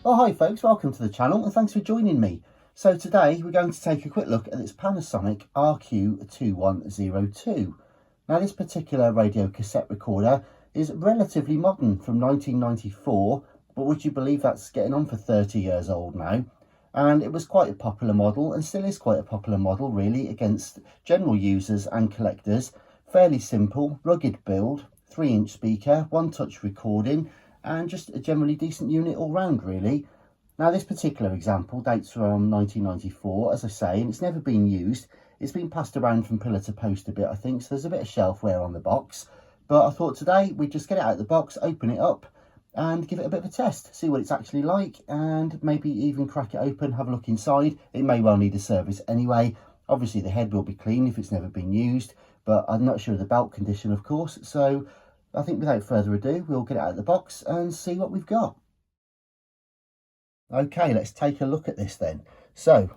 Oh hi folks, welcome to the channel and thanks for joining me. So today we're going to take a quick look at this Panasonic RQ-2102. Now this particular radio cassette recorder is relatively modern, from 1994, but would you believe that's getting on for 30 years old now? And it was quite a popular model and still is quite a popular model really against general users and collectors. Fairly simple, rugged build, 3-inch speaker, one touch recording, and just a generally decent unit all round really. Now this particular example dates from 1994, as I say, and it's never been used. It's been passed around from pillar to post a bit, I think, so there's a bit of shelfware on the box. But I thought today we'd just get it out of the box, open it up and give it a bit of a test, see what it's actually like, and maybe even crack it open, have a look inside. It may well need a service anyway. Obviously the head will be clean if it's never been used, but I'm not sure of the belt condition, of course. So I think without further ado, we'll get it out of the box and see what we've got. Okay, let's take a look at this then. So,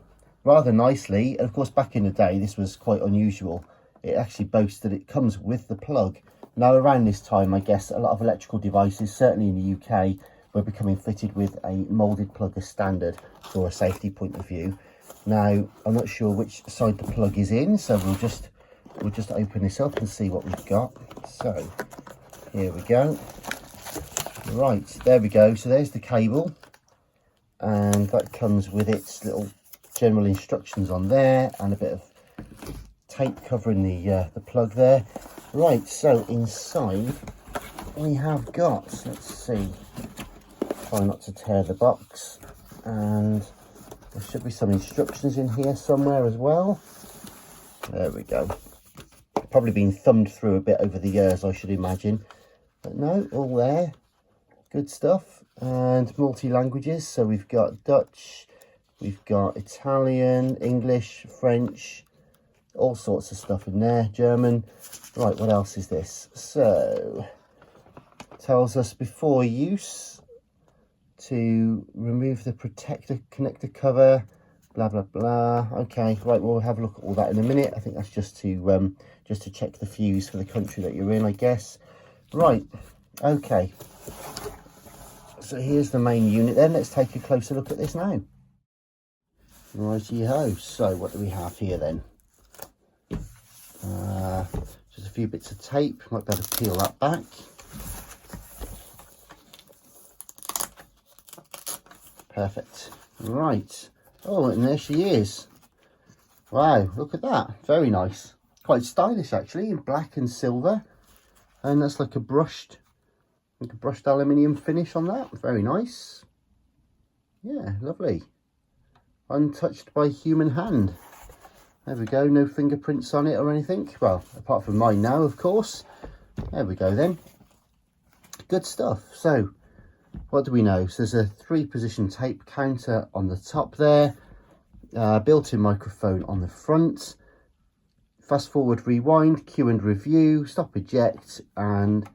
rather nicely, and of course back in the day this was quite unusual, it actually boasts that it comes with the plug. Now around this time, I guess a lot of electrical devices, certainly in the UK, were becoming fitted with a moulded plug as standard for a safety point of view. Now, I'm not sure which side the plug is in, so we'll just open this up and see what we've got. So, here we go. Right, there we go. So there's the cable, and that comes with its little general instructions on there, and a bit of tape covering the plug there. Right, so inside we have got, let's see, try not to tear the box, and there should be some instructions in here somewhere as well. There we go. Probably been thumbed through a bit over the years, I should imagine. But no, all there, good stuff. And multi-languages, so we've got Dutch, we've got Italian, English, French, all sorts of stuff in there, German. Right, what else is this? So, tells us before use to remove the protector connector cover, blah blah blah. Okay, right, we'll have a look at all that in a minute. I think that's just to check the fuse for the country that you're in, I guess. Right, okay, so here's the main unit then. Let's take a closer look at this now. Righty-ho, so what do we have here then? Just a few bits of tape, might be able to peel that back. Perfect, right. Oh, and there she is. Wow, look at that, very nice. Quite stylish actually, in black and silver. And that's like a brushed aluminium finish on that. Very nice. Yeah, lovely. Untouched by human hand. There we go, no fingerprints on it or anything. Well, apart from mine now, of course. There we go then. Good stuff. So, what do we know? So there's a 3-position tape counter on the top there. Built-in microphone on the front. Fast forward, rewind, cue and review, stop eject, and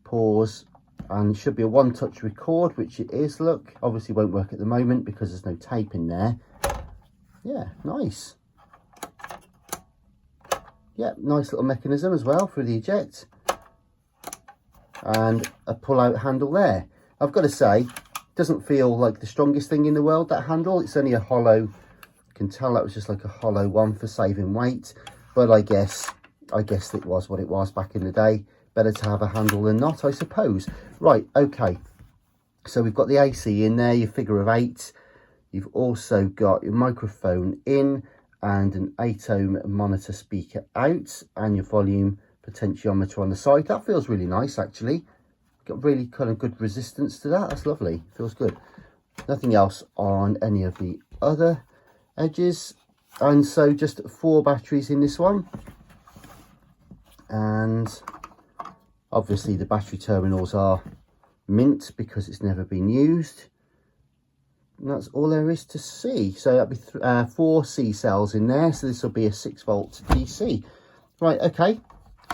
pause, and should be a one-touch record, which it is. Look, obviously won't work at the moment because there's no tape in there. Yeah, nice. Yeah, nice little mechanism as well for the eject, and a pull-out handle there. I've got to say, doesn't feel like the strongest thing in the world, that handle. It's only a hollow, you can tell that was just like a hollow one for saving weight. But I guess it was what it was back in the day. Better to have a handle than not, I suppose. Right, okay. So we've got the AC in there, your figure of 8. You've also got your microphone in and an 8-ohm monitor speaker out, and your volume potentiometer on the side. That feels really nice, actually. Got really kind of good resistance to that. That's lovely. Feels good. Nothing else on any of the other edges. And so just 4 batteries in this one, and obviously the battery terminals are mint because it's never been used, and that's all there is to see. So that'll be 4 C cells in there, so this will be a 6-volt DC. Right, okay,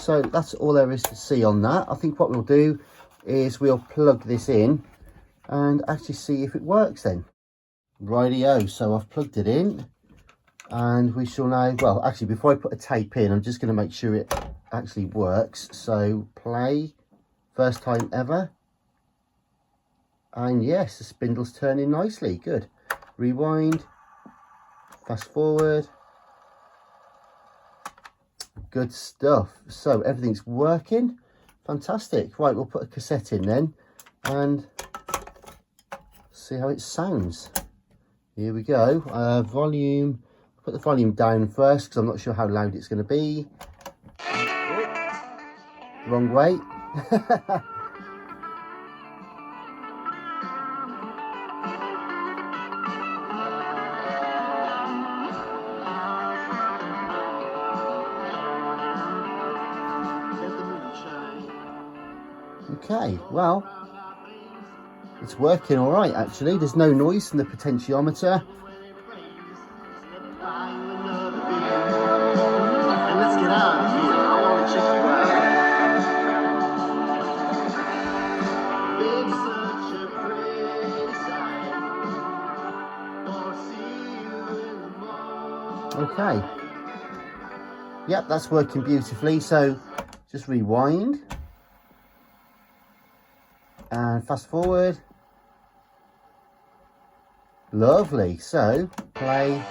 so that's all there is to see on that. I think what we'll do is we'll plug this in and actually see if it works then. Rightio, so I've plugged it in. And we shall now, well, actually, before I put a tape in, I'm just going to make sure it actually works. So, play, first time ever. And yes, the spindle's turning nicely. Good. Rewind. Fast forward. Good stuff. So everything's working. Fantastic. Right, we'll put a cassette in then and see how it sounds. Here we go. Volume. Put the volume down first because I'm not sure how loud it's going to be. Wrong way. Okay, well, it's working all right actually. There's no noise from the potentiometer. Let's get out of here. I want to check you out. Okay. Yep, that's working beautifully. So just rewind. And fast forward. Lovely. So play.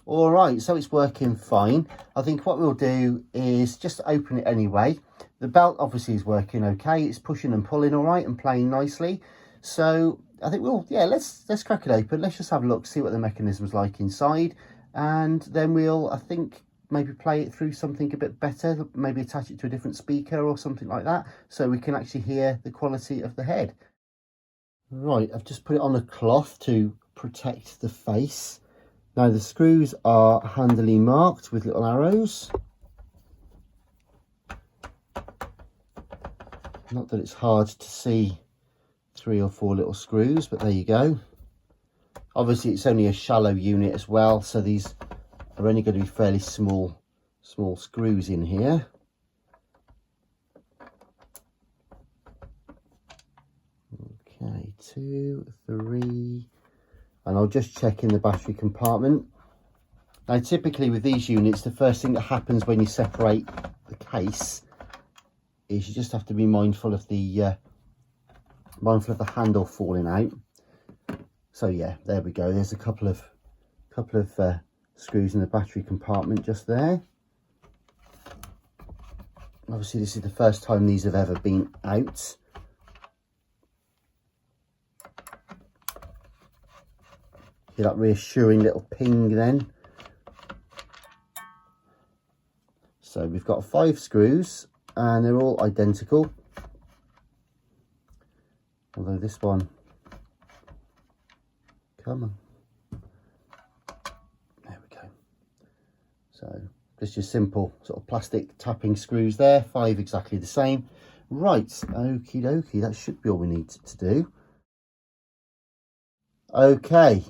All right, so it's working fine. I think what we'll do is just open it anyway. The belt obviously is working okay. It's pushing and pulling all right and playing nicely. So I think let's crack it open. Let's just have a look, see what the mechanism's like inside. And then we'll, I think, maybe play it through something a bit better. Maybe attach it to a different speaker or something like that, so we can actually hear the quality of the head. Right, I've just put it on a cloth to protect the face. Now the screws are handily marked with little arrows. Not that it's hard to see 3 or 4 little screws, but there you go. Obviously it's only a shallow unit as well, so these are only going to be fairly small screws in here. Okay, 2, 3. And I'll just check in the battery compartment. Now typically with these units, the first thing that happens when you separate the case is you just have to be mindful of the handle falling out. So yeah, there we go. There's a couple of screws in the battery compartment just there. Obviously this is the first time these have ever been out. Hear that reassuring little ping then. So we've got 5 screws and they're all identical. Although this one, come on. There we go. So just your simple sort of plastic tapping screws there, 5 exactly the same. Right, okie dokie, that should be all we need to do. Okay.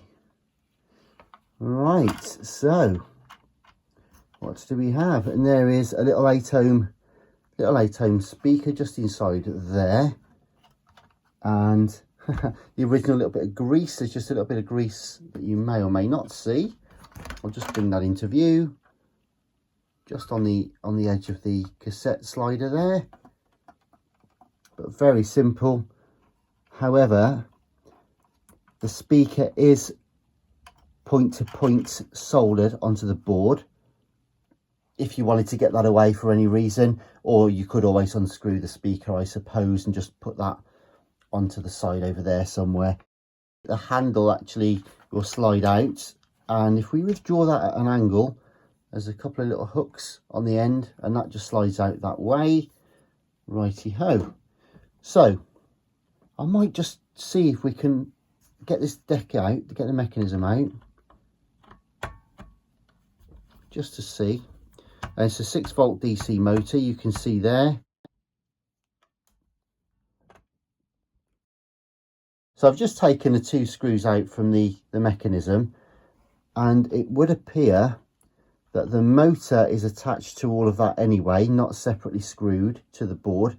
Right, so what do we have? And there is a little 8-ohm speaker just inside there, and the original little bit of grease. There's just a little bit of grease that you may or may not see. I'll just bring that into view, just on the edge of the cassette slider there, but very simple. However, the speaker is point to point soldered onto the board if you wanted to get that away for any reason, or you could always unscrew the speaker, I suppose, and just put that onto the side over there somewhere. The handle actually will slide out, and if we withdraw that at an angle, there's a couple of little hooks on the end, and that just slides out that way. Righty ho. So I might just see if we can get this deck out, get the mechanism out, just to see. And it's a 6-volt DC motor, you can see there. So I've just taken the 2 screws out from the mechanism, and it would appear that the motor is attached to all of that anyway, not separately screwed to the board.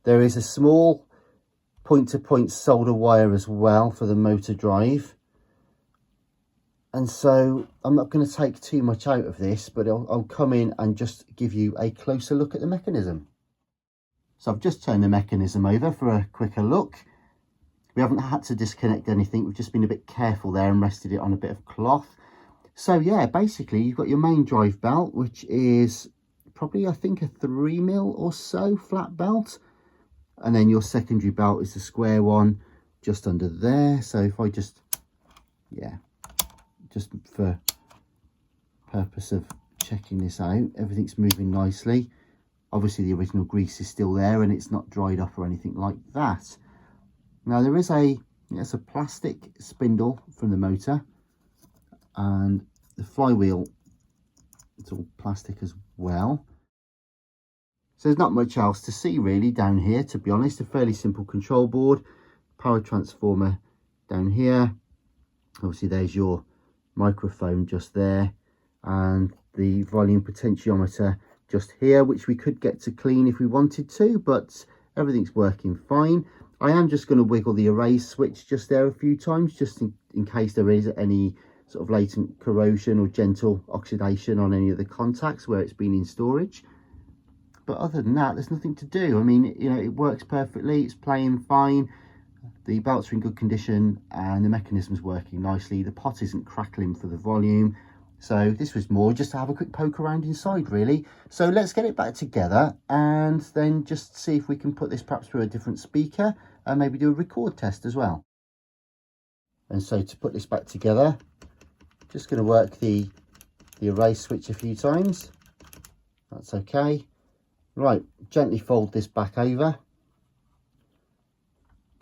There is a small point-to-point solder wire as well for the motor drive. And so I'm not going to take too much out of this, but I'll come in and just give you a closer look at the mechanism. So I've just turned the mechanism over for a quicker look. We haven't had to disconnect anything. We've just been a bit careful there and rested it on a bit of cloth. So yeah, basically you've got your main drive belt, which is probably, I think, a 3mm or so flat belt. And then your secondary belt is the square one just under there. So if I just, yeah, just for purpose of checking this out, everything's moving nicely. Obviously the original grease is still there and it's not dried up or anything like that. Now there is a plastic spindle from the motor, and the flywheel, it's all plastic as well. So there's not much else to see really down here, to be honest. A fairly simple control board, power transformer down here. Obviously there's your microphone just there, and the volume potentiometer just here, which we could get to clean if we wanted to, but everything's working fine. I am just going to wiggle the erase switch just there a few times, just in case there is any sort of latent corrosion or gentle oxidation on any of the contacts where it's been in storage. But other than that, there's nothing to do. I mean, you know, it works perfectly, it's playing fine, the belts are in good condition, and the mechanism's working nicely. The pot isn't crackling for the volume. So this was more just to have a quick poke around inside, really. So let's get it back together and then just see if we can put this perhaps through a different speaker and maybe do a record test as well. And so to put this back together, just going to work the erase switch a few times. That's okay. Right, gently fold this back over.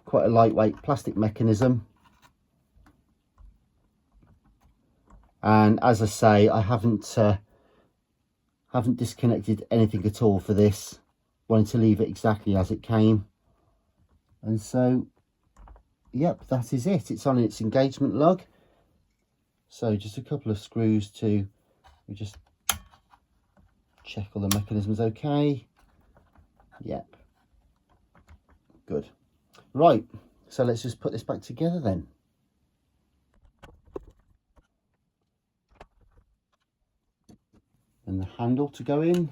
Quite a lightweight plastic mechanism. And as I say, I haven't disconnected anything at all for this. Wanted to leave it exactly as it came. And so, yep, that is it. It's on its engagement lug. So just a couple of screws to just check all the mechanisms okay. Yep, good. Right, so let's just put this back together then. And the handle to go in.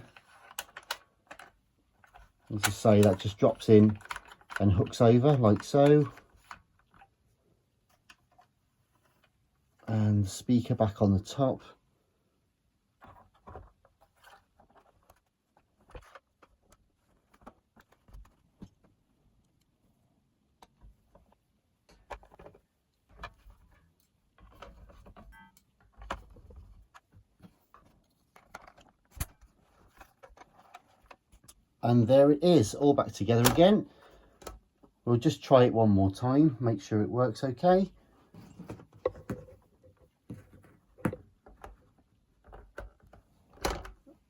As I say, that just drops in and hooks over like so. And the speaker back on the top. And there it is, all back together again. We'll just try it one more time, make sure it works okay.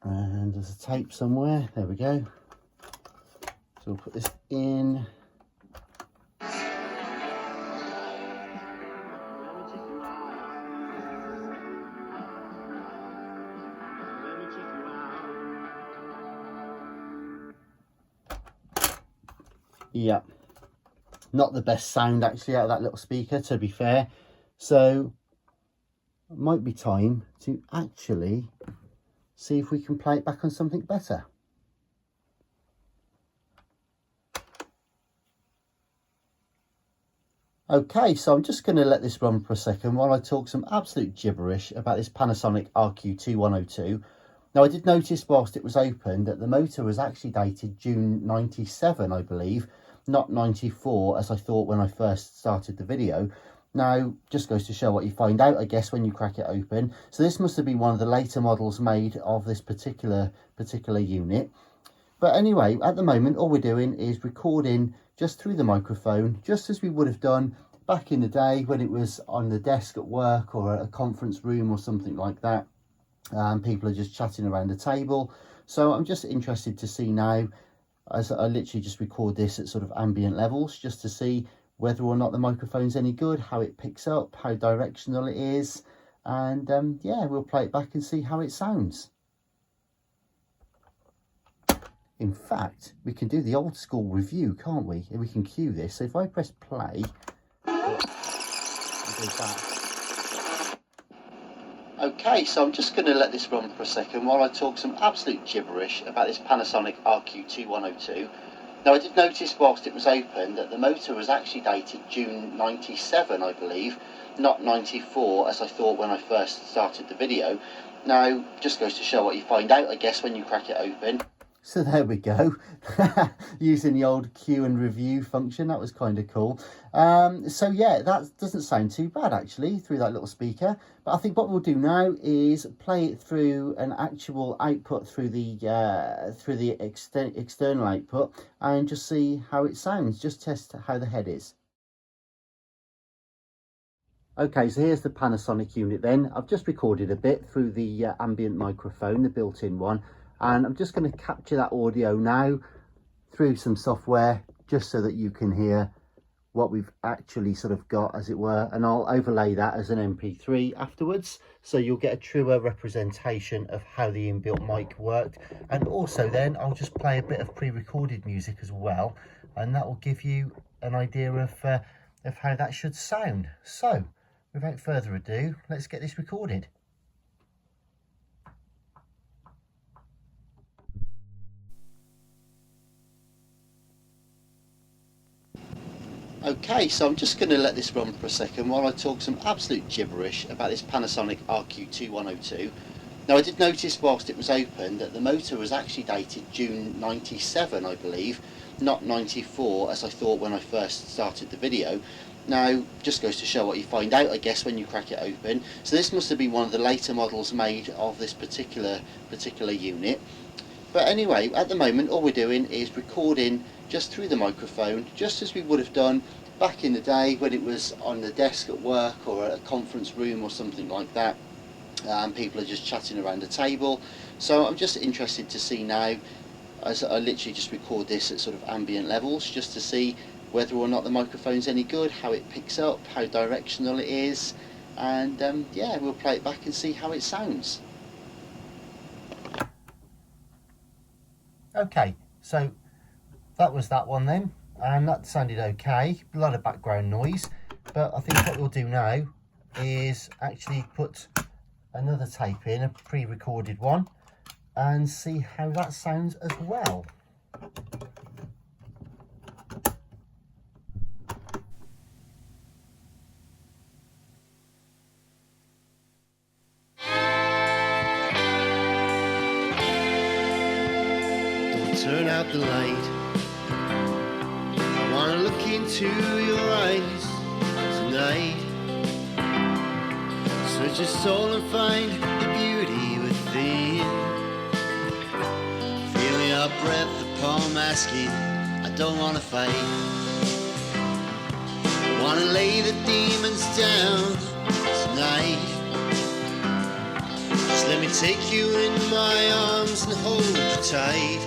And there's a tape somewhere, there we go. So we'll put this in. Yeah, not the best sound actually out of that little speaker, to be fair. So it might be time to actually see if we can play it back on something better. Okay, so I'm just going to let this run for a second while I talk some absolute gibberish about this Panasonic RQ-2102. Now, I did notice whilst it was open that the motor was actually dated June 97, I believe, not 94, as I thought when I first started the video. Now, just goes to show what you find out, I guess, when you crack it open. So this must have been one of the later models made of this particular unit. But anyway, at the moment, all we're doing is recording just through the microphone, just as we would have done back in the day when it was on the desk at work or a conference room or something like that. People are just chatting around the table. So I'm just interested to see now, as I literally just record this at sort of ambient levels, just to see whether or not the microphone's any good, how it picks up, how directional it is. and yeah, we'll play it back and see how it sounds. In fact, we can do the old school review, can't we? We can cue this. So if I press play, okay, so I'm just going to let this run for a second while I talk some absolute gibberish about this Panasonic RQ-2102. Now, I did notice whilst it was open that the motor was actually dated June 97, I believe, not 94 as I thought when I first started the video. Now, just goes to show what you find out, I guess, when you crack it open. So there we go, using the old cue and review function. That was kind of cool. So yeah, that doesn't sound too bad actually through that little speaker. But I think what we'll do now is play it through an actual output through the external output and just see how it sounds. Just test how the head is. Okay, so here's the Panasonic unit then. I've just recorded a bit through the ambient microphone, the built-in one. And I'm just going to capture that audio now through some software just so that you can hear what we've actually sort of got, as it were, and I'll overlay that as an MP3 afterwards, so you'll get a truer representation of how the inbuilt mic worked. And also then I'll just play a bit of pre-recorded music as well, and that will give you an idea of how that should sound. So without further ado, let's get this recorded. Okay, so I'm just going to let this run for a second while I talk some absolute gibberish about this Panasonic RQ-2102. Now, I did notice whilst it was open that the motor was actually dated June 97, I believe, not 94 as I thought when I first started the video. Now, just goes to show what you find out, I guess, when you crack it open. So this must have been one of the later models made of this particular unit. But anyway, at the moment all we're doing is recording just through the microphone, just as we would have done back in the day when it was on the desk at work or at a conference room or something like that. People are just chatting around a table. So I'm just interested to see now, as I literally just record this at sort of ambient levels, just to see whether or not the microphone's any good, how it picks up, how directional it is, and yeah, we'll play it back and see how it sounds. Okay, so that was that one then, and that sounded okay. A lot of background noise, but I think what we'll do now is actually put another tape in, a pre-recorded one, and see how that sounds as well. Turn out the light. I wanna look into your eyes tonight. Search your soul and find the beauty within. Feel your breath upon my skin. I don't wanna fight. I wanna lay the demons down tonight. Just let me take you in my arms and hold you tight.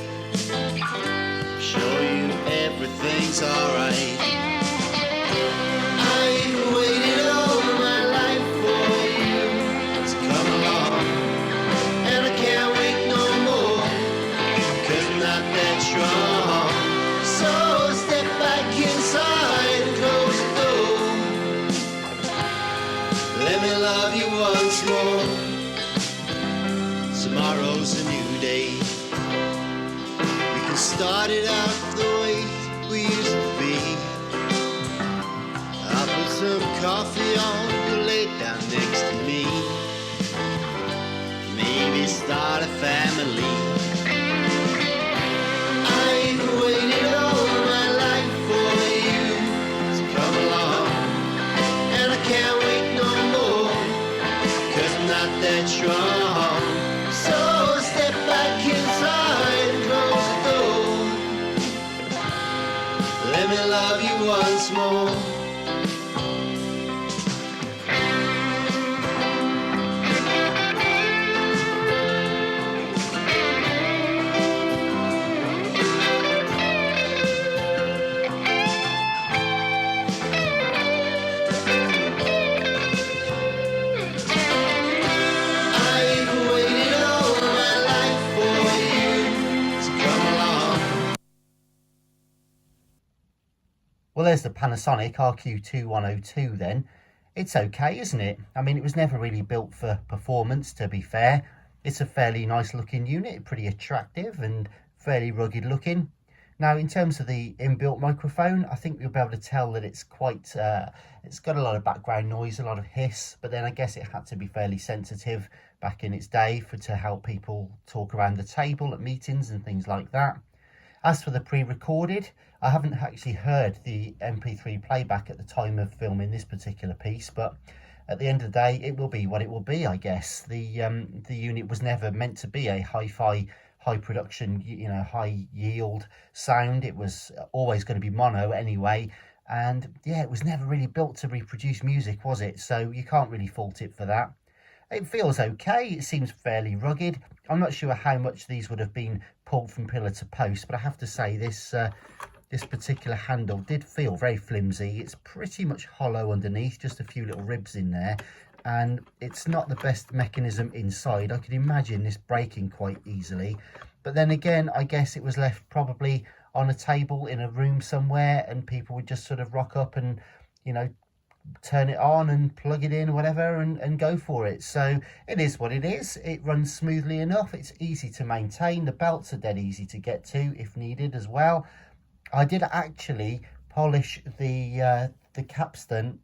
Show you everything's alright. I waited all my life for you to come along, and I can't wait no more, 'cause I'm not that strong. So step back inside and close the door. Let me love you once more. Tomorrow's a new day. Started out the way we used to be. I'll put some coffee on, you lay down next to me. Maybe start a family. I've waited all my life for you to come along, and I can't wait no more, 'cause I'm not that strong. So step back inside and close the door. Let me love you once more. Well, there's the Panasonic RQ-2102 then. It's okay, isn't it? I mean, it was never really built for performance, to be fair. It's a fairly nice looking unit, pretty attractive and fairly rugged looking. Now, in terms of the inbuilt microphone, I think you'll be able to tell that it's quite, it's got a lot of background noise, a lot of hiss, but then I guess it had to be fairly sensitive back in its day to help people talk around the table at meetings and things like that. As for the pre-recorded, I haven't actually heard the MP3 playback at the time of filming this particular piece, but at the end of the day, it will be what it will be, I guess. The unit was never meant to be a hi-fi, high production, high yield sound. It was always going to be mono anyway. And yeah, it was never really built to reproduce music, was it? So you can't really fault it for that. It feels okay. It seems fairly rugged. I'm not sure how much these would have been pulled from pillar to post, but I have to say this particular handle did feel very flimsy. It's pretty much hollow underneath, just a few little ribs in there, and it's not the best mechanism inside. I could imagine this breaking quite easily, but then again, I guess it was left probably on a table in a room somewhere, and people would just sort of rock up and turn it on and plug it in or whatever and go for it. So it is what it is. It runs smoothly enough. It's easy to maintain. The belts are dead easy to get to if needed as well. I did actually polish the capstan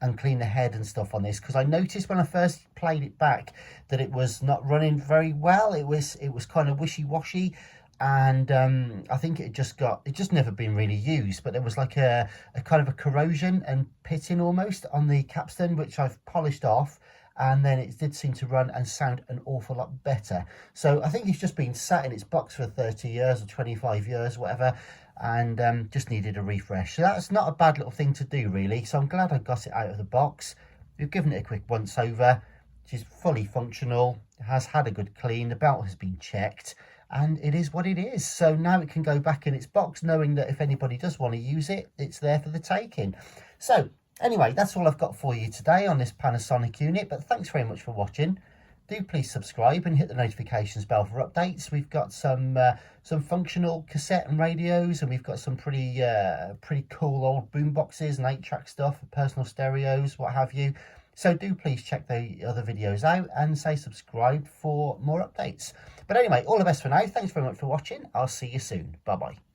and clean the head and stuff on this, because I noticed when I first played it back that it was not running very well. It was kind of wishy-washy, and I think it just never been really used, but there was like a kind of a corrosion and pitting almost on the capstan, which I've polished off, and then it did seem to run and sound an awful lot better. So I think it's just been sat in its box for 30 years or 25 years, whatever, and just needed a refresh. So that's not a bad little thing to do, really. So I'm glad I got it out of the box. We've given it a quick once over. She's fully functional, has had a good clean, the belt has been checked, and it is what it is. So now it can go back in its box, knowing that if anybody does want to use it, it's there for the taking. So anyway, that's all I've got for you today on this Panasonic unit, but thanks very much for watching. Do please subscribe and hit the notifications bell for updates. We've got some functional cassette and radios, and we've got some pretty cool old boom boxes and 8-track stuff, personal stereos, what have you. So do please check the other videos out and say subscribe for more updates. But anyway, all the best for now. Thanks very much for watching. I'll see you soon. Bye bye.